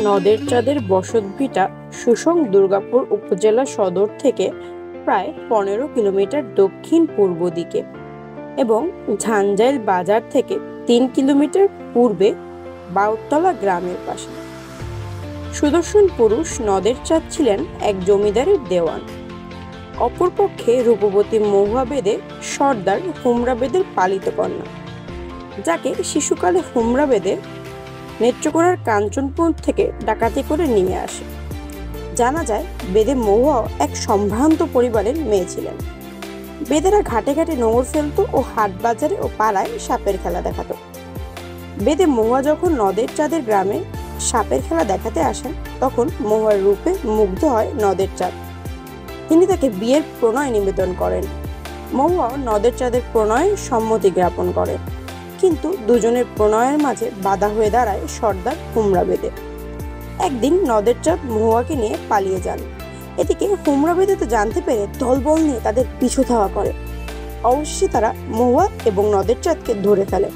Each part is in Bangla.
নদের চাঁদের বসতভিটা সুসং দুর্গাপুর উপজেলা সদর থেকে প্রায় 15 কিলোমিটার দক্ষিণ পূর্ব দিকে এবং ঝাঞ্জাইল বাজার থেকে 3 কিলোমিটার পূর্বে বাউতলা গ্রামের পাশে। সুদর্শন পুরুষ নদের চাঁদ ছিলেন এক জমিদারের দেওয়ান। অপরপক্ষে রূপবতী মহুয়া বেদে সর্দার হুমরা বেদের পালিত কন্যা, যাকে শিশুকালে হুমরা বেদে নেত্রকোনার কাঞ্চনপুর থেকে ডাকাতি করে নিয়ে আসে। জানা যায় বেদে মহুয়াও এক সম্ভ্রান্ত পরিবারের মেয়ে ছিলেন। বেদেরা ঘাটে ঘাটে নোঙর ফেলত ও হাট বাজারে ও পাড়ায় সাপের খেলা দেখাত। বেদে মহুয়া যখন নদের চাঁদের গ্রামে সাপের খেলা দেখাতে আসেন, তখন মহুয়ার রূপে মুগ্ধ হয় নদের চাঁদ। তিনি তাকে বিয়ের প্রণয় নিবেদন করেন। মহুয়া নদের চাঁদের প্রণয়ে সম্মতি জ্ঞাপন করেন, কিন্তু দুজনের প্রণয়ের মাঝে বাধা হয়ে দাঁড়ায় সর্দার হুমরা বেদে। একদিন নদের চাঁদ মহুয়াকে নিয়ে পালিয়ে যান। এদিকে হুমরা বেদে তো জানতে পেরে দলবল নিয়ে তাদের পিছু ধাওয়া করে। অবশেষে তারা মহুয়া এবং নদের চাঁদকে ধরে ফেলে।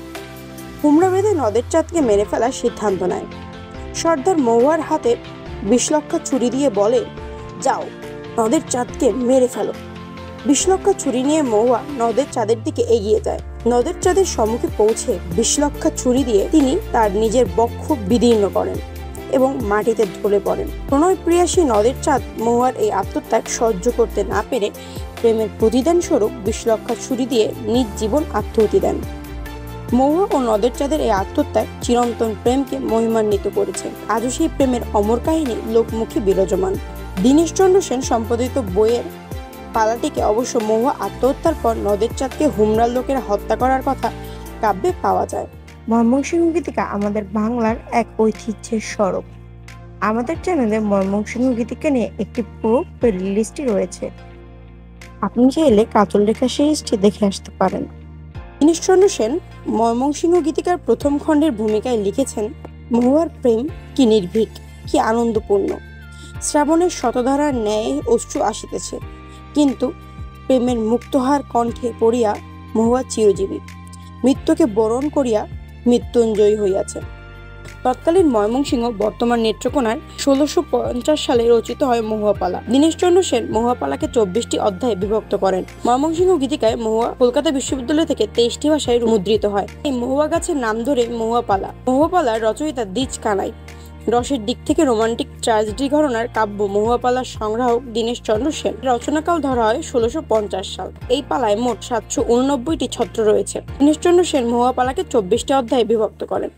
হুমরা বেদে নদের চাঁদকে মেরে ফেলার সিদ্ধান্ত নেয়। সর্দার মহুয়ার হাতে 20 লক্ষ ছুরি দিয়ে বলে, যাও নদের চাঁদকে মেরে ফেলো। 20 লক্ষ ছুরি নিয়ে মহুয়া নদের চাঁদের দিকে এগিয়ে যায়। নদের চাঁদের সম্মুখে পৌঁছে 20 লক্ষ ছুরি দিয়ে তিনি তার নিজের বক্ষ বিদীর্ণ করেন এবং মাটিতে ঢলে পড়েন। প্রণয় প্রিয়াসী নদের চাঁদ মহুয়ার এই আত্মত্যাগ সহ্য করতে না পেরে প্রেমের প্রতিদান স্বরূপ 20 লক্ষ ছুরি দিয়ে নিজ জীবন আত্মহতি দেন। মহুয়া ও নদের চাঁদের এই আত্মত্যাগ চিরন্তন প্রেমকে মহিমান্বিত করেছে। আজও সেই প্রেমের অমর কাহিনী লোকমুখে বিরাজমান। দীনেশচন্দ্র সেন সম্পাদিত বইয়ের পালাটিকে অবশ্য মহুয়া আত্মহত্যার পর নদের চাঁদকে হুমরার লোকেরা হত্যা করার কথা কাব্যে পাওয়া যায়। ময়মনসিংহ গীতিকা আমাদের বাংলার এক ঐতিহ্যের স্বরূপ। আমাদের চ্যানেলে ময়মনসিংহ গীতিকা নিয়ে একটি পুরো প্লেলিস্টই রয়েছে। আপনি চাইলে কাজল রেখা সিরিজটি দেখে আসতে পারেন। দীনেশচন্দ্র সেন ময়মনসিংহ গীতিকার প্রথম খণ্ডের ভূমিকায় লিখেছেন, মহুয়ার প্রেম কি নির্ভীক, কি আনন্দপূর্ণ। শ্রাবণের শতধারার ন্যায় অশ্রু আসিতেছে, কিন্তু প্রেমের মুক্তহার কণ্ঠে পড়িয়া মহুয়া চিরজীবী, মৃত্যুকে বরণ করিয়া মৃত্যুঞ্জয়ী হইয়াছে। তৎকালীন ময়মনসিংহ বর্তমান নেত্রকোনার 1650 সালে রচিত হয় মহুয়াপালা। দীনেশচন্দ্র সেন মহুয়াপালাকে 24টি অধ্যায়ে বিভক্ত করেন। ময়মনসিংহ গীতিকায় মহুয়া কলকাতা বিশ্ববিদ্যালয় থেকে 23টি ভাষায় মুদ্রিত হয়। এই মহুয়া গাছের নাম ধরে মহুয়াপালা। মহুয়াপালার রচয়িতা দ্বিজ কানাই। রসের দিক থেকে রোমান্টিক ট্র্যাজেডি ঘরানার কাব্য মহুয়াপালার সংগ্রাহক দীনেশচন্দ্র সেন। রচনাকাল ধরা হয় 1650 সাল। এই পালায় মোট 789টি ছত্র রয়েছে। দীনেশচন্দ্র সেন মহুয়াপালাকে 24টি অধ্যায়ে বিভক্ত করেন।